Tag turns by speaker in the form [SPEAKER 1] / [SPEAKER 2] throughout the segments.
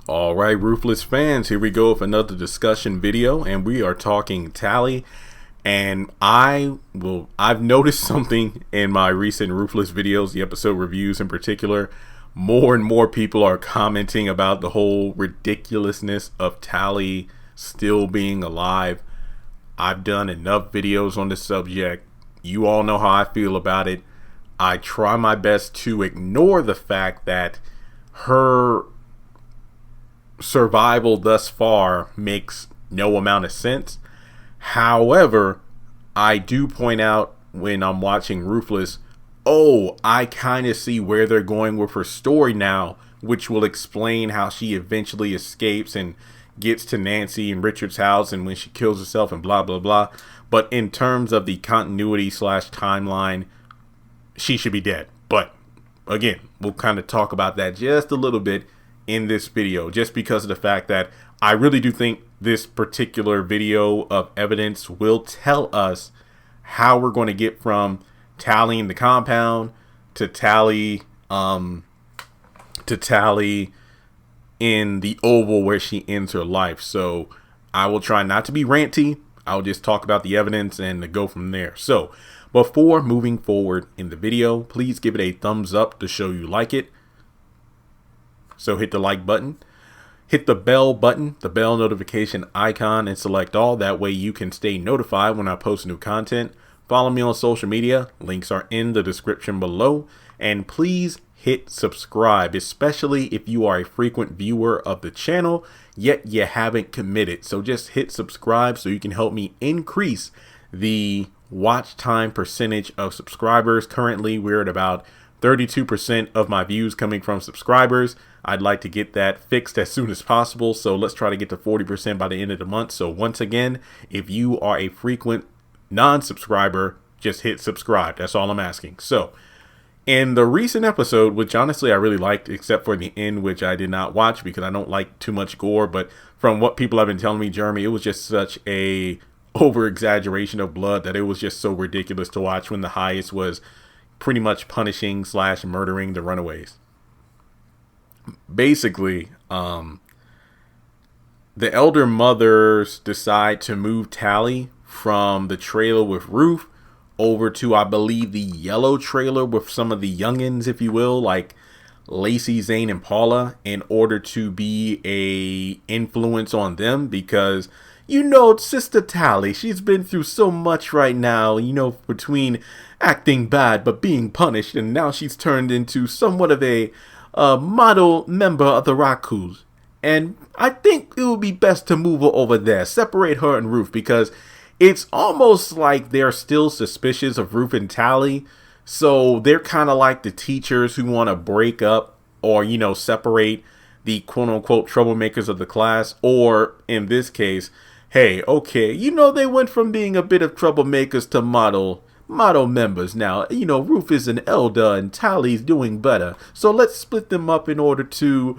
[SPEAKER 1] All right, Ruthless fans, here we go with another discussion video, and we are talking Tally. And I've noticed something in my recent Ruthless videos, the episode reviews in particular. More and more people are commenting about the whole ridiculousness of Tally still being alive. I've done enough videos on this subject. You all know how I feel about it. I try my best to ignore the fact that her survival thus far makes no amount of sense. However, I do point out when I'm watching Ruthless, I kind of see where they're going with her story now, which will explain how she eventually escapes and gets to Nancy and Richard's house and when she kills herself and blah, blah, blah. But in terms of the continuity / timeline, she should be dead. But again, we'll kind of talk about that just a little bit in this video, just because of the fact that I really do think this particular video of evidence will tell us how we're going to get from Tally in the compound to Tally in the Oval where she ends her life. So I will try not to be ranty. I'll just talk about the evidence and go from there. So before moving forward in the video, please give it a thumbs up to show you like it. So hit the like button, hit the bell button, the bell notification icon, and select all. That way you can stay notified when I post new content. Follow me on social media. Links are in the description below. And please hit subscribe, especially if you are a frequent viewer of the channel, yet you haven't committed. So just hit subscribe so you can help me increase the watch time percentage of subscribers. Currently, we're at about 32% of my views coming from subscribers. I'd like to get that fixed as soon as possible. So let's try to get to 40% by the end of the month. So once again, if you are a frequent non-subscriber, just hit subscribe. That's all I'm asking. So in the recent episode, which honestly I really liked, except for the end, which I did not watch because I don't like too much gore. But from what people have been telling me, Jeremy, it was just such a over exaggeration of blood that it was just so ridiculous to watch when the highest was pretty much punishing / murdering the runaways. Basically, the elder mothers decide to move Tally from the trailer with Ruth over to, I believe, the yellow trailer with some of the youngins, if you will, like Lacey, Zane, and Paula, in order to be a influence on them because, you know, Sister Tally, she's been through so much right now, you know, between acting bad but being punished, and now she's turned into somewhat of a model member of the Rakus. And I think it would be best to move her over there, separate her and Ruth, because it's almost like they're still suspicious of Ruth and Tally. So they're kind of like the teachers who want to break up or, you know, separate the quote unquote troublemakers of the class. Or in this case, hey, okay, you know, they went from being a bit of troublemakers to model members. Now, you know, Ruth is an elder and Tally's doing better. So let's split them up in order to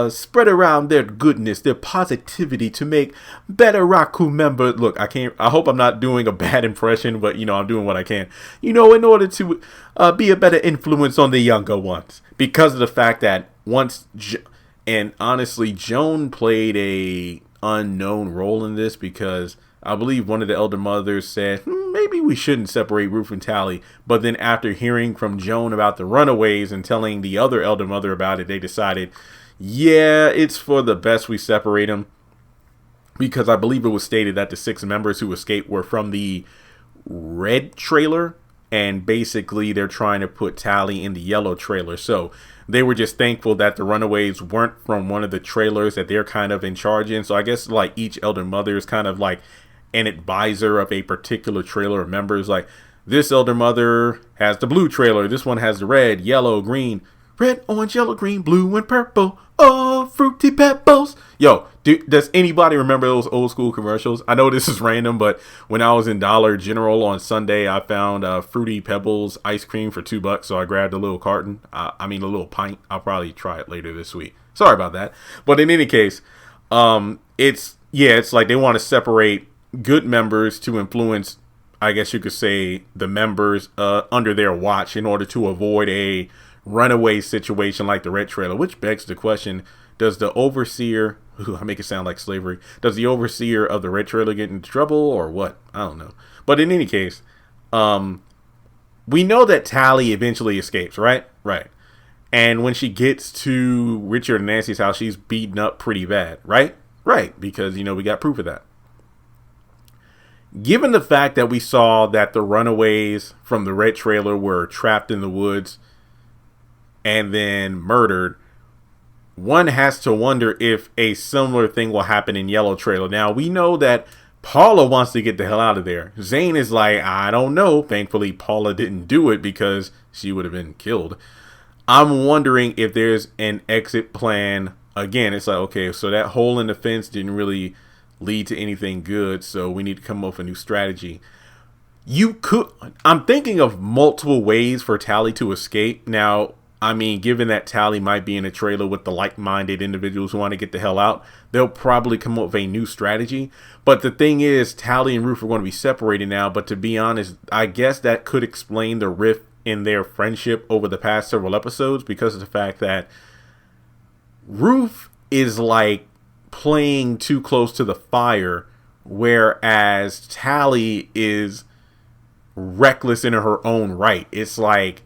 [SPEAKER 1] spread around their goodness, their positivity, to make better Raku members. Look, I hope I'm not doing a bad impression, but, you know, I'm doing what I can, you know, in order to be a better influence on the younger ones. Because of the fact that and honestly, Joan played a unknown role in this, because I believe one of the elder mothers said, maybe we shouldn't separate Ruth and Tally. But then after hearing from Joan about the runaways and telling the other elder mother about it, they decided, yeah, it's for the best we separate them. Because I believe it was stated that the 6 members who escaped were from the red trailer. And basically they're trying to put Tally in the yellow trailer. So they were just thankful that the runaways weren't from one of the trailers that they're kind of in charge in. So I guess like each elder mother is kind of like an advisor of a particular trailer of members. Like this elder mother has the blue trailer. This one has the red, yellow, green, red, orange, yellow, green, blue, and purple. Oh, fruity pebbles. Yo, does anybody remember those old school commercials? I know this is random, but when I was in Dollar General on Sunday, I found Fruity Pebbles ice cream for $2. So I grabbed a little carton. A little pint. I'll probably try it later this week. Sorry about that. But in any case, it's like they want to separate good members to influence, I guess you could say, the members under their watch in order to avoid a runaway situation like the red trailer, which begs the question, does the overseer, I make it sound like slavery, does the overseer of the red trailer get into trouble or what? I don't know. But in any case, we know that Tally eventually escapes, right? Right. And when she gets to Richard and Nancy's house, she's beaten up pretty bad, right? Right, because, we got proof of that. Given the fact that we saw that the runaways from the red trailer were trapped in the woods and then murdered, one has to wonder if a similar thing will happen in yellow trailer. Now, we know that Paula wants to get the hell out of there. Zane is like, I don't know. Thankfully, Paula didn't do it because she would have been killed. I'm wondering if there's an exit plan. Again, it's like, okay, so that hole in the fence didn't really lead to anything good, so we need to come up with a new strategy. I'm thinking of multiple ways for Tally to escape. Now, I mean, given that Tally might be in a trailer with the like-minded individuals who want to get the hell out, they'll probably come up with a new strategy. But the thing is, Tally and Ruth are going to be separated now. But to be honest, I guess that could explain the rift in their friendship over the past several episodes, because of the fact that Ruth is like playing too close to the fire, whereas Tally is reckless in her own right. It's like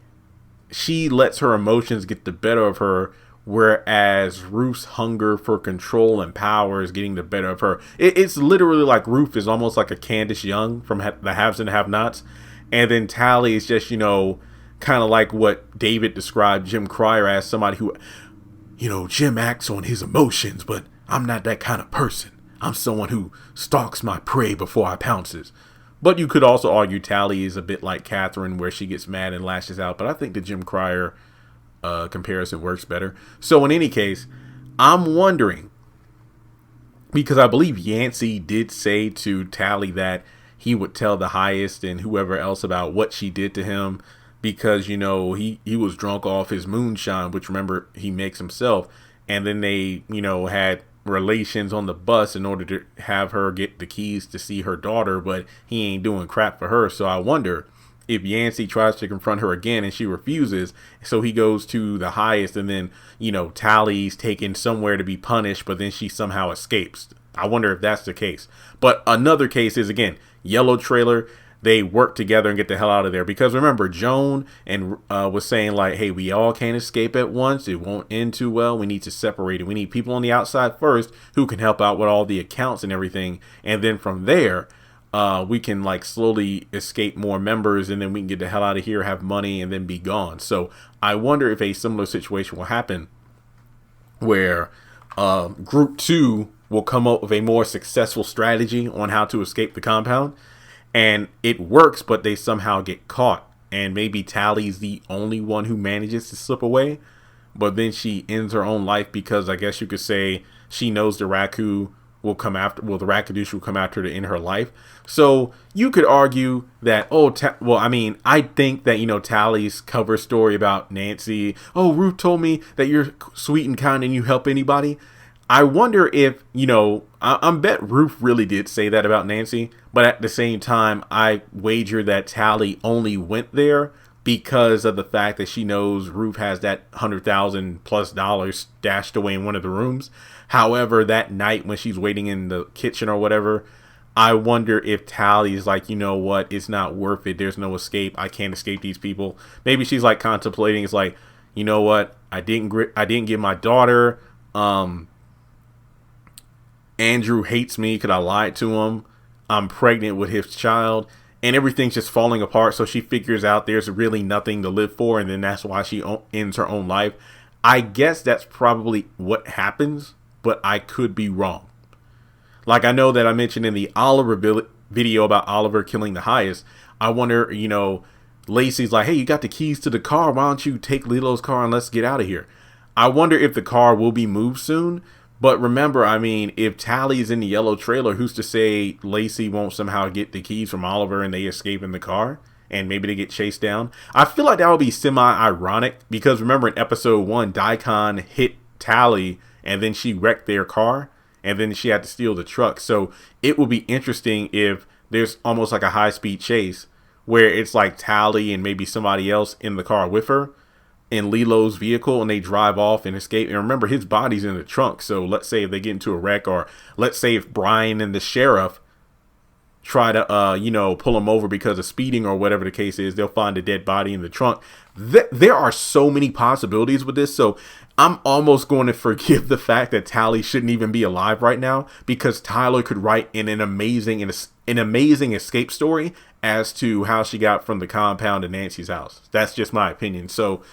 [SPEAKER 1] she lets her emotions get the better of her, whereas Ruth's hunger for control and power is getting the better of her. It's literally like Ruth is almost like a Candace Young from the Haves and Have-Nots, and then Tally is just, kind of like what David described Jim Cryer as, somebody who, Jim acts on his emotions, but I'm not that kind of person. I'm someone who stalks my prey before I pounces. But you could also argue Tally is a bit like Catherine, where she gets mad and lashes out. But I think the Jim Cryer comparison works better. So in any case, I'm wondering, because I believe Yancey did say to Tally that he would tell the highest and whoever else about what she did to him, because, he was drunk off his moonshine, which, remember, he makes himself. And then they, had relations on the bus in order to have her get the keys to see her daughter, but he ain't doing crap for her. So I wonder if Yancey tries to confront her again and she refuses, so he goes to the highest, and then, Tally's taken somewhere to be punished, but then she somehow escapes. I wonder if that's the case. But another case is, again, yellow trailer. They work together and get the hell out of there. Because remember, Joan and was saying like, hey, we all can't escape at once. It won't end too well. We need to separate it. We need people on the outside first who can help out with all the accounts and everything. And then from there, we can like slowly escape more members, and then we can get the hell out of here, have money, and then be gone. So I wonder if a similar situation will happen where group 2 will come up with a more successful strategy on how to escape the compound. And it works, but they somehow get caught. And maybe Tally's the only one who manages to slip away. But then she ends her own life because I guess you could say she knows the Raku will come after. Well, the Rakadouche will come after to end her life. So you could argue that, I think that, Tally's cover story about Nancy. Oh, Ruth told me that you're sweet and kind and you help anybody. I wonder if, I bet Ruth really did say that about Nancy, but at the same time, I wager that Tally only went there because of the fact that she knows Ruth has that $100,000+ stashed away in one of the rooms. However, that night when she's waiting in the kitchen or whatever, I wonder if Tally's like, you know what, it's not worth it. There's no escape. I can't escape these people. Maybe she's like contemplating. It's like, you know what, I didn't get my daughter. Andrew hates me because I lied to him. I'm pregnant with his child, and everything's just falling apart. So she figures out there's really nothing to live for, and then that's why she ends her own life. I guess that's probably what happens, but I could be wrong. Like I know that I mentioned in the Oliver video about Oliver killing the highest. I wonder, Lacey's like, hey, you got the keys to the car. Why don't you take Lilo's car and let's get out of here? I wonder if the car will be moved soon. But remember, if Tally's in the yellow trailer, who's to say Lacey won't somehow get the keys from Oliver and they escape in the car and maybe they get chased down? I feel like that would be semi-ironic because remember in episode 1, Daikon hit Tally and then she wrecked their car and then she had to steal the truck. So it would be interesting if there's almost like a high-speed chase where it's like Tally and maybe somebody else in the car with her. in Lilo's vehicle and they drive off and escape. And remember, his body's in the trunk. So let's say if they get into a wreck, or let's say if Brian and the sheriff try to, pull him over because of speeding or whatever the case is, they'll find a dead body in the trunk. There are so many possibilities with this. So I'm almost going to forgive the fact that Tally shouldn't even be alive right now, because Tyler could write in an amazing escape story as to how she got from the compound to Nancy's house. That's just my opinion. So,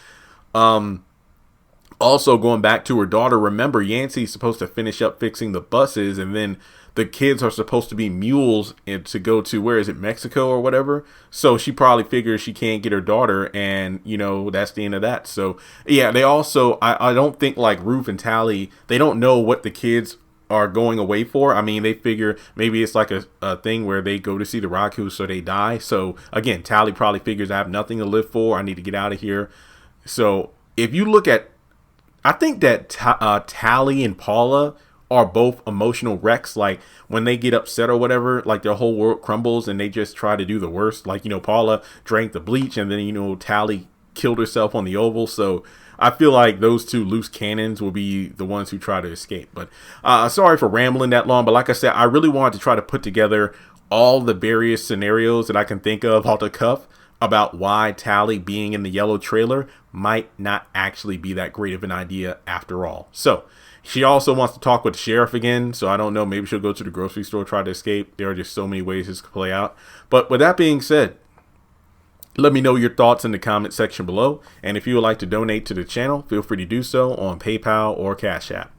[SPEAKER 1] also going back to her daughter, remember Yancey's supposed to finish up fixing the buses, and then the kids are supposed to be mules and to go to, where is it, Mexico or whatever. So she probably figures she can't get her daughter, and that's the end of that. So yeah, they also, I don't think like Ruth and Tally, they don't know what the kids are going away for. I mean, they figure maybe it's like a thing where they go to see the Raku, so they die. So again, Tally probably figures I have nothing to live for, I need to get out of here. So if you look at, I think that Tally and Paula are both emotional wrecks. Like when they get upset or whatever, like their whole world crumbles and they just try to do the worst. Like, Paula drank the bleach, and then, Tally killed herself on the oval. So I feel like those two loose cannons will be the ones who try to escape. But sorry for rambling that long. But like I said, I really wanted to try to put together all the various scenarios that I can think of off the cuff about why Tally being in the yellow trailer might not actually be that great of an idea after all. So she also wants to talk with the sheriff again. So I don't know, maybe she'll go to the grocery store, try to escape. There are just so many ways this could play out. But with that being said, let me know your thoughts in the comment section below. And if you would like to donate to the channel, feel free to do so on PayPal or Cash App.